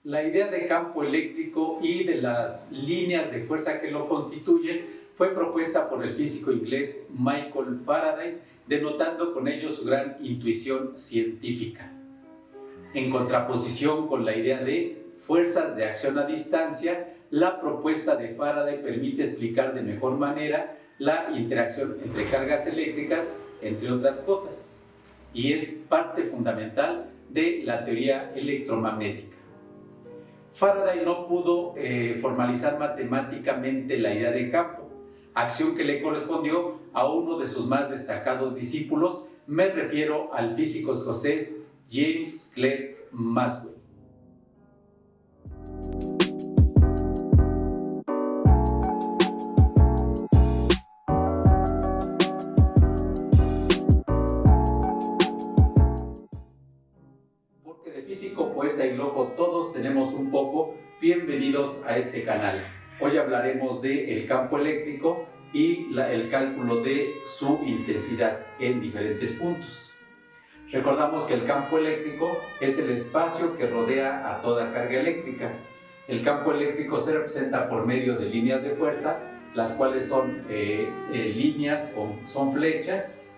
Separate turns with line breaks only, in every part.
La idea de campo eléctrico y de las líneas de fuerza que lo constituyen fue propuesta por el físico inglés Michael Faraday, denotando con ello su gran intuición científica. En contraposición con la idea de fuerzas de acción a distancia, la propuesta de Faraday permite explicar de mejor manera la interacción entre cargas eléctricas, entre otras cosas, y es parte fundamental de la teoría electromagnética. Faraday no pudo formalizar matemáticamente la idea de campo, acción que le correspondió a uno de sus más destacados discípulos. Me refiero al físico escocés James Clerk Maxwell. Porque de físico, poeta y loco todos tenemos un poco. Bienvenidos a este canal. Hoy hablaremos del campo eléctrico y el cálculo de su intensidad en diferentes puntos. Recordamos que el campo eléctrico es el espacio que rodea a toda carga eléctrica. El campo eléctrico se representa por medio de líneas de fuerza, las cuales son líneas o son flechas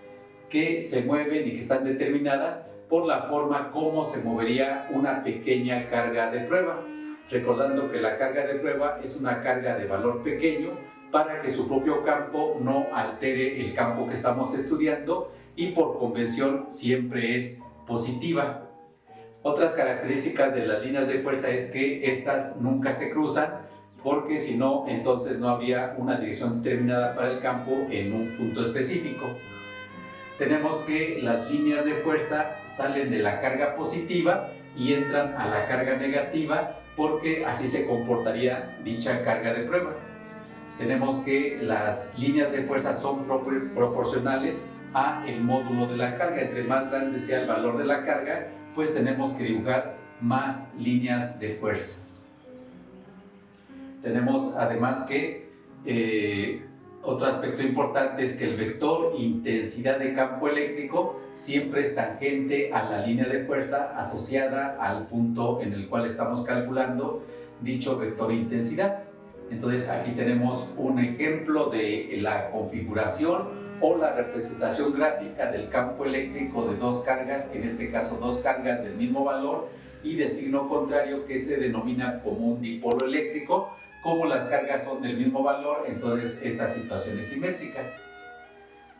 que se mueven y que están determinadas por la forma como se movería una pequeña carga de prueba. Recordando que la carga de prueba es una carga de valor pequeño para que su propio campo no altere el campo que estamos estudiando y por convención siempre es positiva. Otras características de las líneas de fuerza es que estas nunca se cruzan, porque si no, entonces no habría una dirección determinada para el campo en un punto específico. Tenemos que las líneas de fuerza salen de la carga positiva y entran a la carga negativa, porque así se comportaría dicha carga de prueba. Tenemos que las líneas de fuerza son proporcionales a el módulo de la carga. Entre más grande sea el valor de la carga, pues tenemos que dibujar más líneas de fuerza. Tenemos además que otro aspecto importante es que el vector intensidad de campo eléctrico siempre es tangente a la línea de fuerza asociada al punto en el cual estamos calculando dicho vector intensidad. Entonces aquí tenemos un ejemplo de la configuración o la representación gráfica del campo eléctrico de dos cargas, en este caso dos cargas del mismo valor y de signo contrario, que se denomina como un dipolo eléctrico. Como las cargas son del mismo valor, entonces esta situación es simétrica.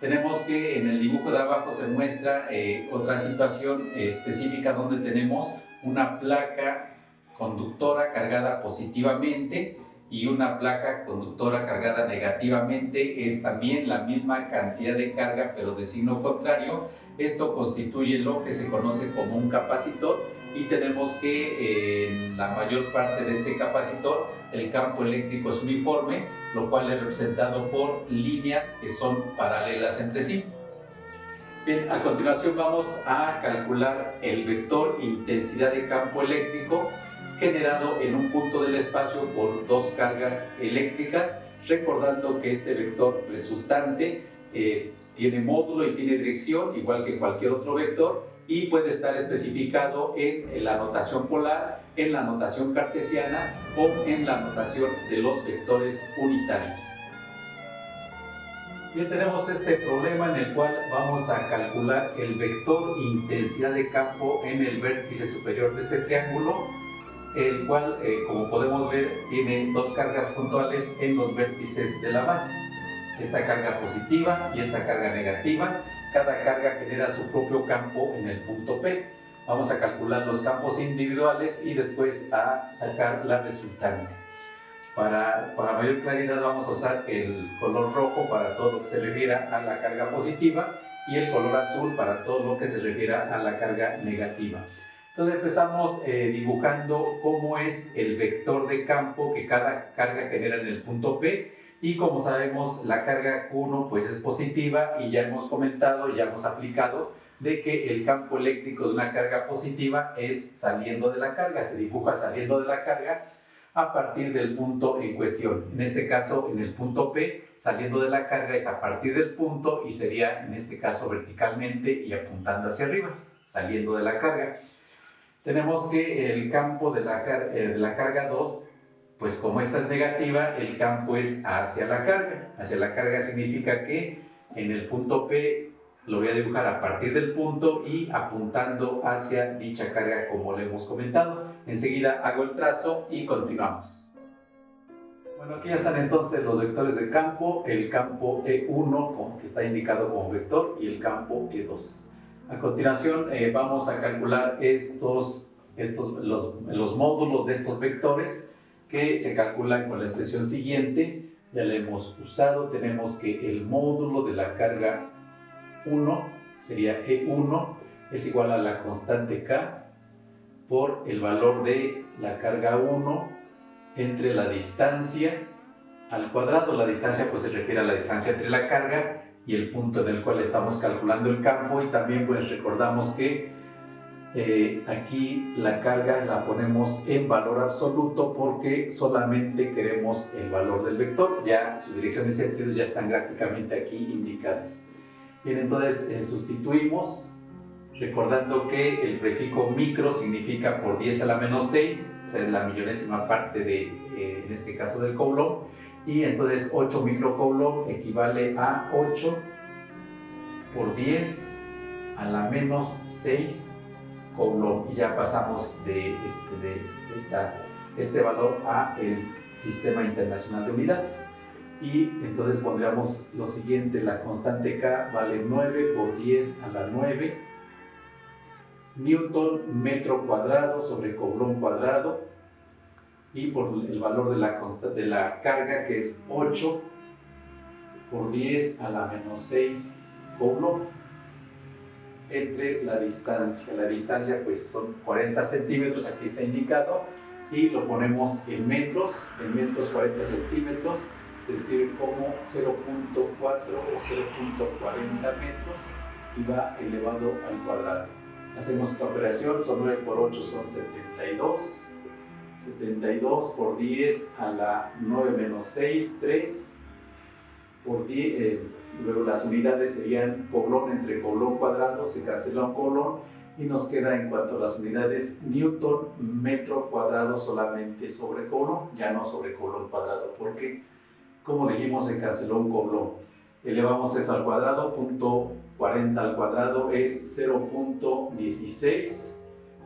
Tenemos que en el dibujo de abajo se muestra otra situación específica donde tenemos una placa conductora cargada positivamente y una placa conductora cargada negativamente. Es también la misma cantidad de carga pero de signo contrario. Esto constituye lo que se conoce como un capacitor, y tenemos que en la mayor parte de este capacitor el campo eléctrico es uniforme, lo cual es representado por líneas que son paralelas entre sí. Bien, a continuación vamos a calcular el vector intensidad de campo eléctrico generado en un punto del espacio por dos cargas eléctricas, recordando que este vector resultante tiene módulo y tiene dirección igual que cualquier otro vector, y puede estar especificado en la notación polar, en la notación cartesiana o en la notación de los vectores unitarios. Bien, tenemos este problema en el cual vamos a calcular el vector intensidad de campo en el vértice superior de este triángulo, el cual, como podemos ver, tiene dos cargas puntuales en los vértices de la base. Esta carga positiva y esta carga negativa. Cada carga genera su propio campo en el punto P. Vamos a calcular los campos individuales y después a sacar la resultante. Para mayor claridad vamos a usar el color rojo para todo lo que se refiera a la carga positiva y el color azul para todo lo que se refiera a la carga negativa. Entonces empezamos dibujando cómo es el vector de campo que cada carga genera en el punto P. Y como sabemos, la carga Q1 pues es positiva, y ya hemos comentado, ya hemos aplicado de que el campo eléctrico de una carga positiva es saliendo de la carga, se dibuja saliendo de la carga a partir del punto en cuestión. En este caso, en el punto P, saliendo de la carga es a partir del punto y sería en este caso verticalmente y apuntando hacia arriba, saliendo de la carga. tenemos que el campo de la carga 2, pues como esta es negativa, el campo es hacia la carga. Hacia la carga significa que en el punto P lo voy a dibujar a partir del punto y apuntando hacia dicha carga como le hemos comentado. Enseguida hago el trazo y continuamos. Bueno, aquí ya están entonces los vectores de campo, el campo E1 que está indicado como vector y el campo E2. A continuación vamos a calcular los módulos de estos vectores que se calculan con la expresión siguiente. Ya la hemos usado, tenemos que el módulo de la carga 1 sería E1 es igual a la constante K por el valor de la carga 1 entre la distancia al cuadrado. La distancia pues se refiere a la distancia entre la carga y el punto en el cual estamos calculando el campo, y también pues recordamos que aquí la carga la ponemos en valor absoluto porque solamente queremos el valor del vector. Ya su dirección y sentido ya están gráficamente aquí indicadas. Bien, entonces sustituimos, recordando que el prefijo micro significa por 10 a la menos 6, o sea, la millonésima parte en este caso del coulomb, y entonces 8 microcoulomb equivale a 8 por 10 a la menos 6 coulomb, y ya pasamos de este valor a el Sistema Internacional de Unidades. Y entonces pondríamos lo siguiente: la constante K vale 9 por 10 a la 9 Newton metro cuadrado sobre coulomb cuadrado, y por el valor de la carga, que es 8 por 10 a la menos 6 coulomb, entre la distancia. La distancia pues son 40 centímetros, aquí está indicado, y lo ponemos en metros 40 centímetros se escribe como 0.4 o 0.40 metros y va elevado al cuadrado. Hacemos esta operación, son 9 por 8 son 72, 72 por 10 a la 9 menos 6, 3, por 10, luego las unidades serían coulomb entre coulomb cuadrado, se cancela un coulomb y nos queda, en cuanto a las unidades, Newton metro cuadrado solamente sobre coulomb, ya no sobre coulomb cuadrado, porque como dijimos se canceló un coulomb. Elevamos esto al cuadrado, punto 40 al cuadrado es 0.16.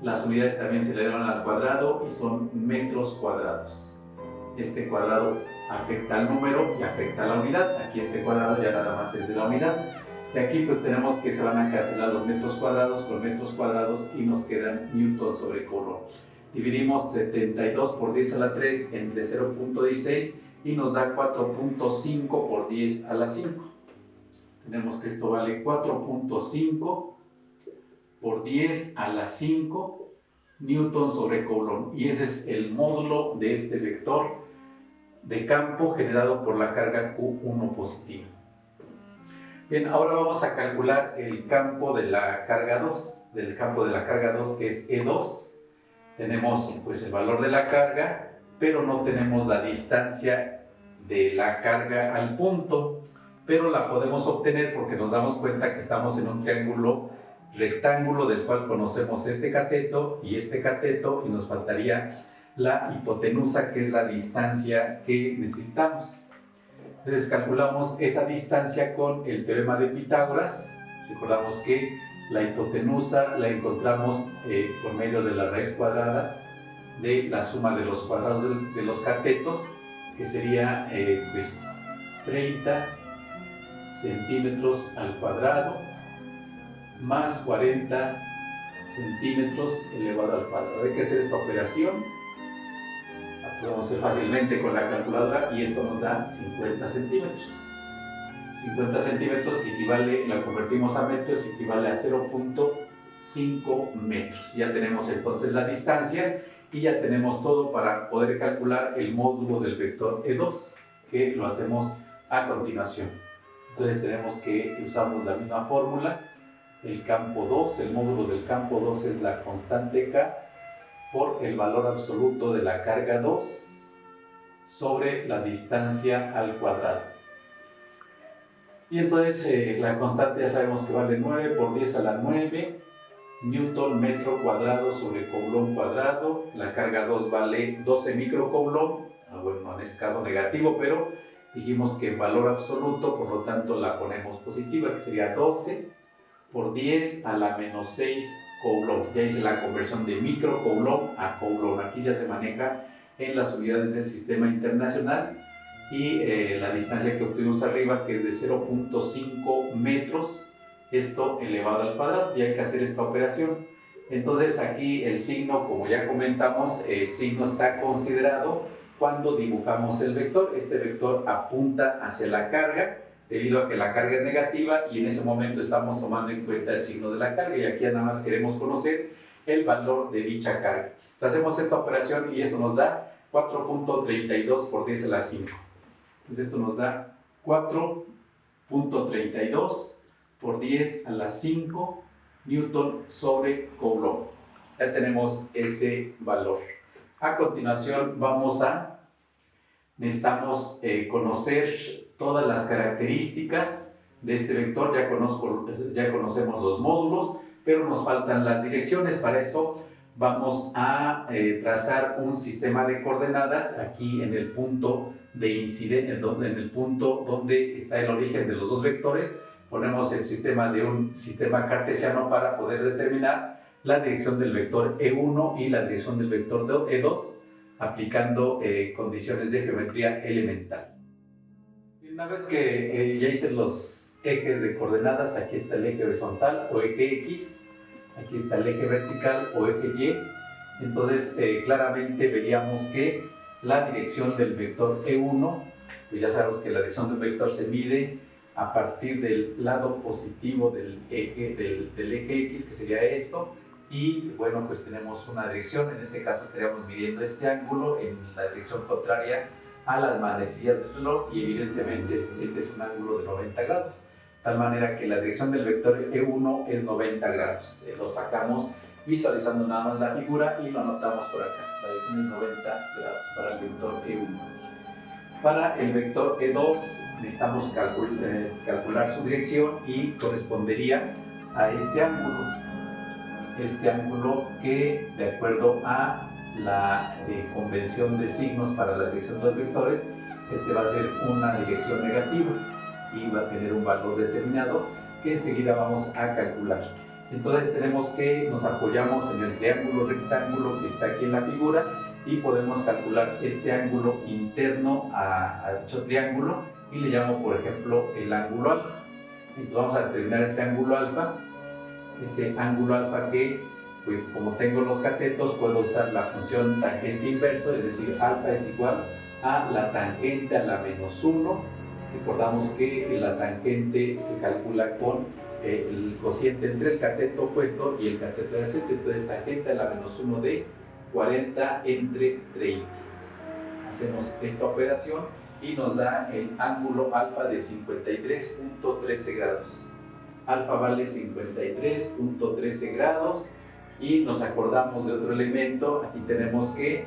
Las unidades también se elevan al cuadrado y son metros cuadrados. Este cuadrado afecta al número y afecta a la unidad. Aquí este cuadrado ya nada más es de la unidad. Y aquí pues tenemos que se van a cancelar los metros cuadrados con metros cuadrados y nos quedan newton sobre coulomb. Dividimos 72 por 10 a la 3 entre 0.16 y nos da 4.5 por 10 a la 5. Tenemos que esto vale 4.5 por 10 a la 5 newton sobre coulomb, y ese es el módulo de este vector de campo generado por la carga Q1 positiva. Bien, ahora vamos a calcular el campo de la carga 2, que es E2. Tenemos pues el valor de la carga, pero no tenemos la distancia de la carga al punto, pero la podemos obtener porque nos damos cuenta que estamos en un triángulo rectángulo del cual conocemos este cateto, y nos faltaría la hipotenusa, que es la distancia que necesitamos. Entonces calculamos esa distancia con el teorema de Pitágoras. Recordamos que la hipotenusa la encontramos por medio de la raíz cuadrada de la suma de los cuadrados de los catetos, que sería pues 30 centímetros al cuadrado más 40 centímetros elevado al cuadrado. Hay que hacer esta operación, la podemos hacer fácilmente con la calculadora, y esto nos da 50 centímetros. 50 centímetros, que equivale, la convertimos a metros, equivale a 0.5 metros. Ya tenemos entonces la distancia y ya tenemos todo para poder calcular el módulo del vector E2, que lo hacemos a continuación. Entonces tenemos que usamos la misma fórmula. El campo 2, el módulo del campo 2 es la constante K por el valor absoluto de la carga 2 sobre la distancia al cuadrado. Y entonces la constante ya sabemos que vale 9 por 10 a la 9 Newton metro cuadrado sobre coulomb cuadrado. La carga 2 vale 12 microcoulomb. Bueno, en este caso negativo, pero dijimos que en valor absoluto, por lo tanto la ponemos positiva, que sería 12 por 10 a la menos 6 coulomb. Ya hice la conversión de microcoulomb a coulomb. Aquí ya se maneja en las unidades del sistema internacional. Y la distancia que obtuvimos arriba, que es de 0.5 metros, esto elevado al cuadrado, y hay que hacer esta operación. Entonces aquí el signo, como ya comentamos, el signo está considerado cuando dibujamos el vector. Este vector apunta hacia la carga, debido a que la carga es negativa, y en ese momento estamos tomando en cuenta el signo de la carga, y aquí nada más queremos conocer el valor de dicha carga. Entonces hacemos esta operación y eso nos da 4.32 por 10 a la 5. Entonces esto nos da 4.32 por 10 a la 5 Newton sobre coulomb. Ya tenemos ese valor. A continuación necesitamos conocer todas las características de este vector. Ya conocemos los módulos, pero nos faltan las direcciones. Para eso vamos a trazar un sistema de coordenadas aquí en el punto de incidencia, en el punto donde está el origen de los dos vectores. Ponemos el sistema de un sistema cartesiano para poder determinar la dirección del vector E1 y la dirección del vector E2, aplicando condiciones de geometría elemental. Una vez que ya hice los ejes de coordenadas, aquí está el eje horizontal o eje X, aquí está el eje vertical o eje Y. Entonces claramente veríamos que la dirección del vector E1, pues ya sabemos que la dirección del vector se mide a partir del lado positivo del eje X, que sería esto, y bueno, pues tenemos una dirección. En este caso estaríamos midiendo este ángulo en la dirección contraria a las manecillas del reloj, y evidentemente este es un ángulo de 90 grados, de tal manera que la dirección del vector E1 es 90 grados. Lo sacamos visualizando nada más la figura y lo anotamos por acá. La dirección es 90 grados para el vector E1. Para el vector E2 necesitamos calcular su dirección, y correspondería a este ángulo que, de acuerdo a la convención de signos para la dirección de los vectores, este va a ser una dirección negativa y va a tener un valor determinado que enseguida vamos a calcular. Entonces nos apoyamos en el triángulo rectángulo que está aquí en la figura, y podemos calcular este ángulo interno a dicho triángulo, y le llamo, por ejemplo, el ángulo alfa. Entonces vamos a determinar ese ángulo alfa que, pues como tengo los catetos, puedo usar la función tangente inverso, es decir, alfa es igual a la tangente a la menos 1. Recordamos que la tangente se calcula con el cociente entre el cateto opuesto y el cateto adyacente. Entonces tangente a la menos 1 de 40 entre 30. Hacemos esta operación y nos da el ángulo alfa de 53.13 grados. Alfa vale 53.13 grados, y nos acordamos de otro elemento. Aquí tenemos que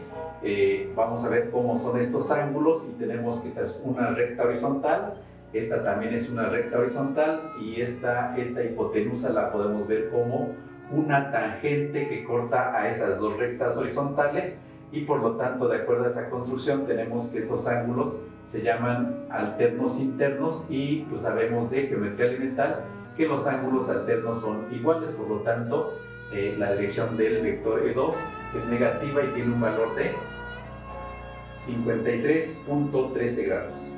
vamos a ver cómo son estos ángulos, y tenemos que esta es una recta horizontal, esta también es una recta horizontal, y esta hipotenusa la podemos ver como una tangente que corta a esas dos rectas horizontales, y por lo tanto, de acuerdo a esa construcción, tenemos que estos ángulos se llaman alternos internos, y pues sabemos de geometría elemental que los ángulos alternos son iguales. Por lo tanto, la dirección del vector E2 es negativa y tiene un valor de 53.13 grados.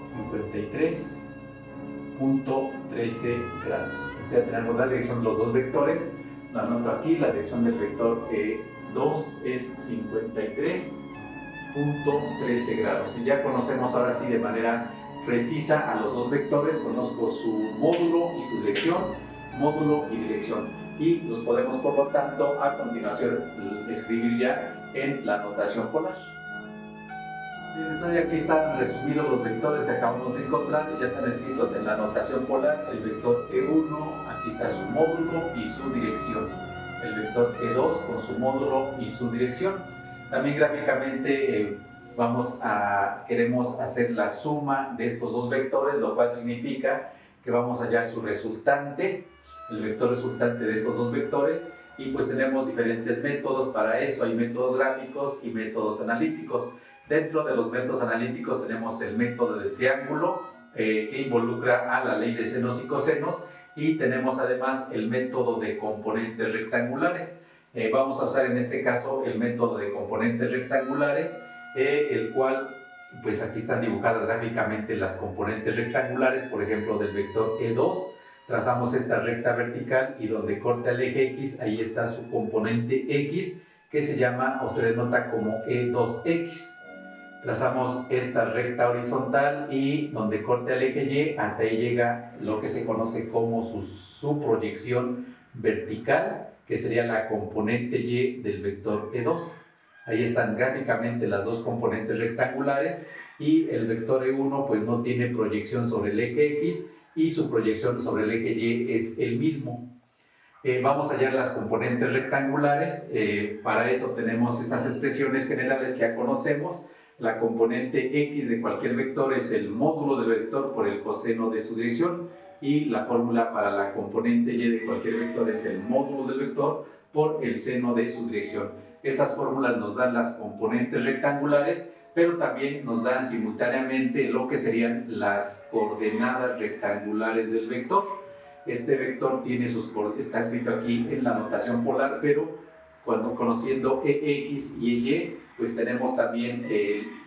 53.13 grados. Ya tenemos la dirección de los dos vectores. Lo anoto aquí. La dirección del vector E2 es 53.13 grados. Y ya conocemos ahora sí de manera precisa a los dos vectores. Conozco su módulo y su dirección, módulo y dirección, y los podemos, por lo tanto, a continuación escribir ya en la notación polar. Bien, entonces aquí están resumidos los vectores que acabamos de encontrar, ya están escritos en la notación polar. El vector E1, aquí está su módulo y su dirección. El vector E2 con su módulo y su dirección. También gráficamente queremos hacer la suma de estos dos vectores, lo cual significa que vamos a hallar su resultante. el vector resultante de esos dos vectores, y pues tenemos diferentes métodos para eso. Hay métodos gráficos y métodos analíticos. Dentro de los métodos analíticos tenemos el método del triángulo, que involucra a la ley de senos y cosenos, y tenemos además el método de componentes rectangulares. Vamos a usar en este caso el método de componentes rectangulares, el cual, pues aquí están dibujadas gráficamente las componentes rectangulares, por ejemplo del vector E2. Trazamos esta recta vertical y donde corta el eje X, ahí está su componente X, que se llama o se denota como E2X. Trazamos esta recta horizontal y donde corta el eje Y, hasta ahí llega lo que se conoce como su proyección vertical, que sería la componente Y del vector E2. Ahí están gráficamente las dos componentes rectangulares, y el vector E1 pues no tiene proyección sobre el eje X, y su proyección sobre el eje Y es el mismo. Vamos a hallar las componentes rectangulares. Para eso tenemos estas expresiones generales que ya conocemos. La componente X de cualquier vector es el módulo del vector por el coseno de su dirección, y la fórmula para la componente Y de cualquier vector es el módulo del vector por el seno de su dirección. Estas fórmulas nos dan las componentes rectangulares, pero también nos dan simultáneamente lo que serían las coordenadas rectangulares del vector. Este vector tiene está escrito aquí en la notación polar, pero conociendo EX y EY, pues tenemos también,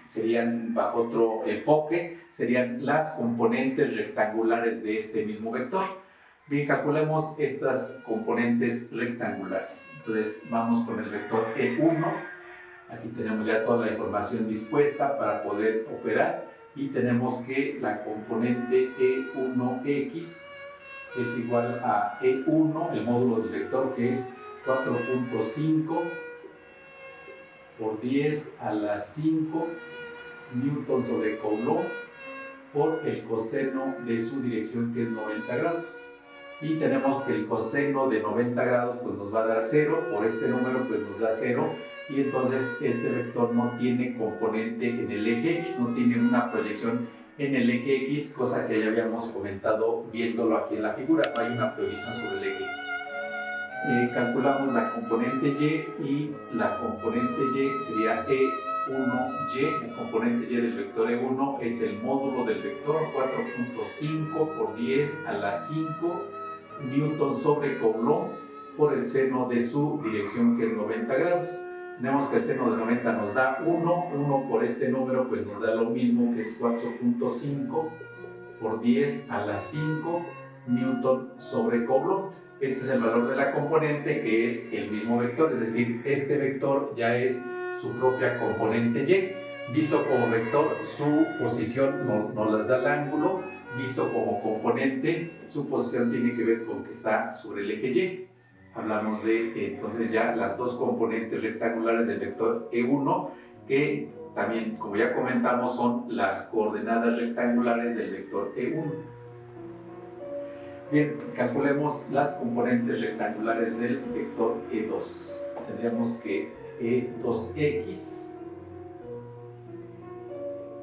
serían bajo otro enfoque, serían las componentes rectangulares de este mismo vector. Bien, calculemos estas componentes rectangulares. Entonces vamos con el vector E1. Aquí tenemos ya toda la información dispuesta para poder operar, y tenemos que la componente E1X es igual a E1, el módulo del vector, que es 4.5 por 10 a la 5 newton sobre coulomb por el coseno de su dirección, que es 90 grados. Y tenemos que el coseno de 90 grados pues nos va a dar 0, por este número pues nos da 0, y entonces este vector no tiene componente en el eje X, no tiene una proyección en el eje X, cosa que ya habíamos comentado viéndolo aquí en la figura. No hay una proyección sobre el eje X. Calculamos la componente Y, y la componente Y sería E1Y. El componente Y del vector E1 es el módulo del vector, 4.5 por 10 a la 5 newton sobre coulomb por el seno de su dirección, que es 90 grados. Tenemos que el seno de 90 nos da 1 por este número pues nos da lo mismo, que es 4.5 por 10 a la 5 newton sobre coulomb. Este es el valor de la componente, que es el mismo vector, es decir, este vector ya es su propia componente Y. Visto como vector, su posición nos las da el ángulo. Visto como componente, su posición tiene que ver con que está sobre el eje Y. Hablamos de entonces ya las dos componentes rectangulares del vector E1, que también, como ya comentamos, son las coordenadas rectangulares del vector E1. Bien, calculemos las componentes rectangulares del vector E2. Tendríamos que E2X,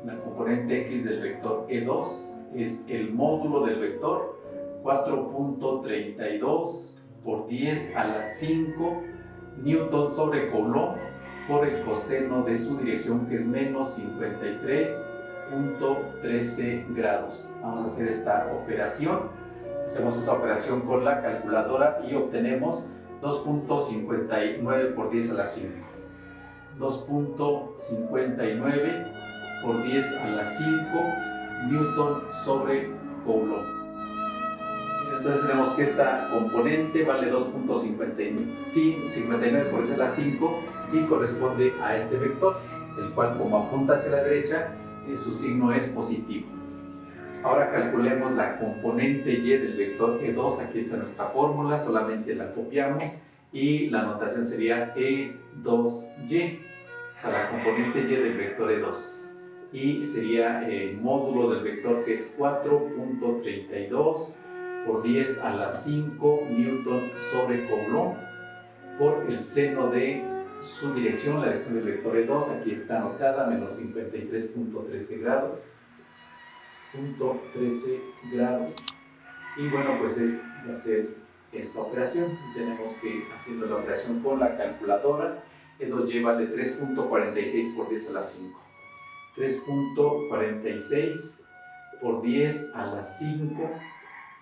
la componente X del vector E2 es el módulo del vector, 4.32 por 10 a la 5 newton sobre coulomb por el coseno de su dirección, que es menos 53.13 grados. Vamos a hacer esta operación. Hacemos esa operación con la calculadora y obtenemos 2.59 por 10 a la 5. 2.59 por 10 a la 5 newton sobre coulomb. Entonces tenemos que esta componente vale 2.59 por 10 a la 5 y corresponde a este vector, el cual, como apunta hacia la derecha, su signo es positivo. Ahora calculemos la componente Y del vector E2. Aquí está nuestra fórmula, solamente la copiamos y la notación sería E2Y, o sea, la componente Y del vector E2. Y sería el módulo del vector, que es 4.32 por 10 a la 5 newton sobre coulomb por el seno de su dirección, la dirección del vector E2, aquí está anotada, menos 53.13 grados. Y bueno, pues va a ser esta operación. Tenemos que, haciendo la operación con la calculadora, E2y vale 3.46 por 10 a la 5. 3.46 por 10 a la 5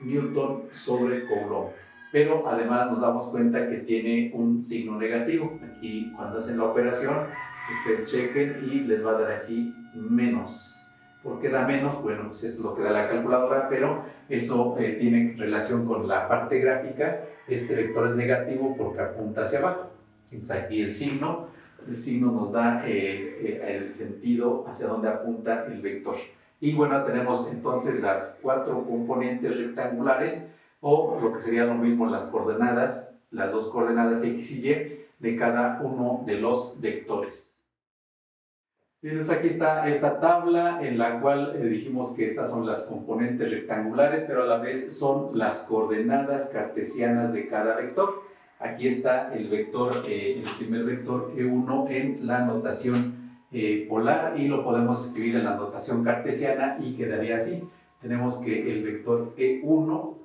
Newton sobre Coulomb. Pero además nos damos cuenta que tiene un signo negativo. Aquí, cuando hacen la operación, ustedes chequen y les va a dar aquí menos. ¿Por qué da menos? Bueno, pues eso es lo que da la calculadora, pero eso tiene relación con la parte gráfica. Este vector es negativo porque apunta hacia abajo. Entonces aquí el signo nos da el sentido hacia donde apunta el vector. Y bueno, tenemos entonces las 4 componentes rectangulares, o lo que sería lo mismo las coordenadas, las 2 coordenadas x y y de cada uno de los vectores. Bien, entonces aquí está esta tabla en la cual dijimos que estas son las componentes rectangulares, pero a la vez son las coordenadas cartesianas de cada vector. Aquí está el vector, el primer vector E1 en la notación polar, y lo podemos escribir en la notación cartesiana y quedaría así. Tenemos que el vector E1,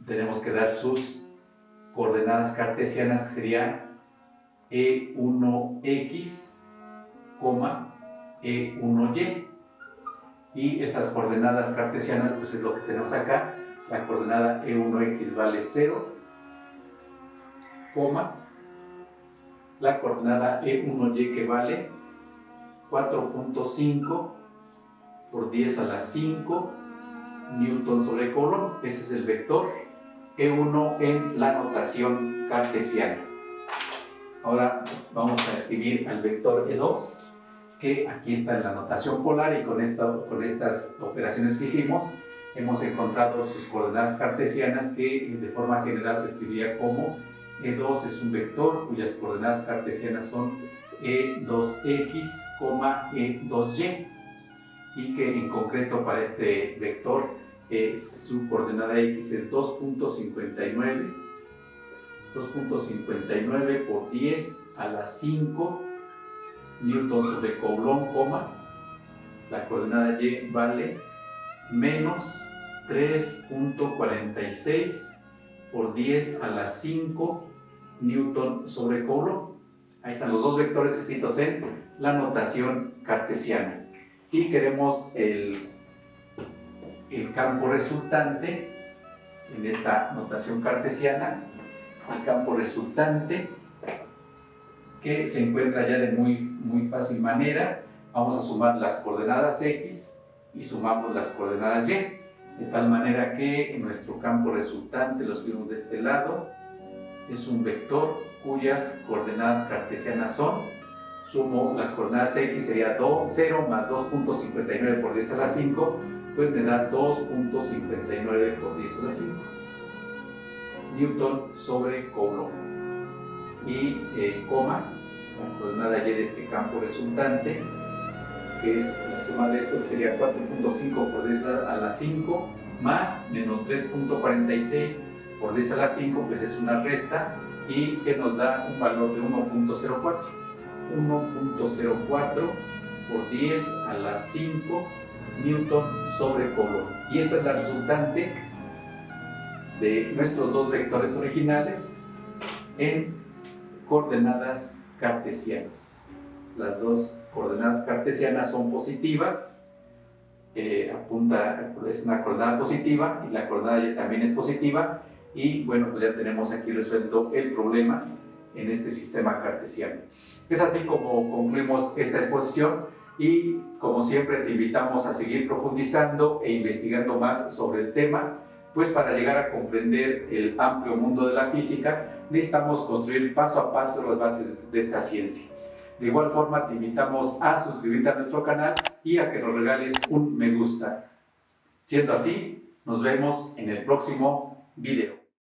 tenemos que dar sus coordenadas cartesianas, que sería E1x, E1y, y estas coordenadas cartesianas pues es lo que tenemos acá. La coordenada E1x vale 0, la coordenada E1y que vale 4.5 por 10 a la 5 Newton sobre Coulomb. Ese es el vector E1 en la notación cartesiana. Ahora vamos a escribir al vector E2, que aquí está en la notación polar, y con estas operaciones que hicimos hemos encontrado sus coordenadas cartesianas, que de forma general se escribiría como E2 es un vector cuyas coordenadas cartesianas son E2x, E2y, y que en concreto para este vector su coordenada x es 2.59 por 10 a la 5 Newton sobre Coulomb, la coordenada y vale menos 3.46 por 10 a la 5 Newton sobre Coulomb. Ahí están los dos vectores escritos en la notación cartesiana. Y queremos el campo resultante en esta notación cartesiana. El campo resultante, que se encuentra ya de muy fácil manera. Vamos a sumar las coordenadas x y sumamos las coordenadas y, de tal manera que nuestro campo resultante, lo escribimos de este lado, es un vector cuyas coordenadas cartesianas son, sumo las coordenadas x, sería 0 más 2.59 por 10 a la 5, pues me da 2.59 por 10 a la 5 Newton sobre Coulomb. Y la coordenada y de este campo resultante, que es la suma de esto, que sería 4.5 por 10 a la 5 más menos 3.46 por 10 a la 5, pues es una resta, y que nos da un valor de 1.04 por 10 a la 5 Newton sobre Coulomb. Y esta es la resultante de nuestros dos vectores originales en coordenadas cartesianas. Las dos coordenadas cartesianas son positivas, es una coordenada positiva, y la coordenada y también es positiva, y bueno, pues ya tenemos aquí resuelto el problema en este sistema cartesiano. Es así como concluimos esta exposición, y como siempre te invitamos a seguir profundizando e investigando más sobre el tema, pues para llegar a comprender el amplio mundo de la física necesitamos construir paso a paso las bases de esta ciencia. De igual forma te invitamos a suscribirte a nuestro canal y a que nos regales un me gusta. Siendo así, nos vemos en el próximo video.